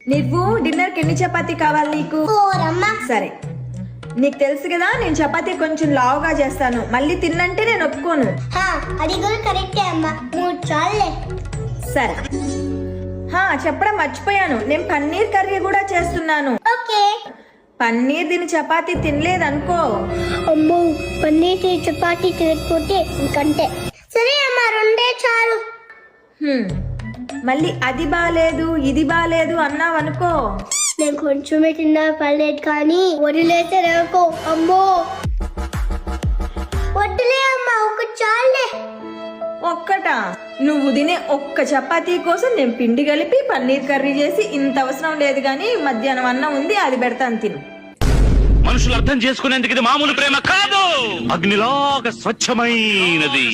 నువ్వు డిన్నర్ కి ఎన్ని చపాతీ కావాలి నీకు? 4 అమ్మా. సరే, నీకు తెలుసు కదా నేను చపాతీ కొంచెం లావుగా చేస్తాను. మళ్ళీ తిన్నంటే నేను ఒప్పుకోను. అది కూడా కరెక్టే అమ్మా. 3 చాలులే. సరే. చెప్పడం మర్చిపోయాను, నేను పన్నీర్ కర్రీ కూడా చేస్తున్నాను. ఓకే. పన్నీర్ దీని చపాతీ తినలేదనుకో. అమ్మో, పన్నీర్ చపాతీ తినకపోతే ఇంకంటే. సరే అమ్మా, 2 చాలు. మళ్ళీ అది బాలేదు ఇది బాలేదు అన్నావనుకో. నేను కొంచెమే తిన్నా పర్లేదు, కానీ వదిలేస్తే రేకో. అమ్మో, వద్దులే అమ్మా, 1 చాలులే. ఒక్కటా? నువ్వు తినే ఒక్క చపాతీ కోసం నేను పిండి కలిపి పన్నీర్ కర్రీ చేసి ఇంత అవసరం లేదు, గాని మధ్యాహ్నం అన్నం ఉంది, అది పెడతాను తిను. మనుషులు అర్థం చేసుకునేందుకు ఇది మామూలు ప్రేమ కాదు, అగ్నిలాగా స్వచ్ఛమైనది.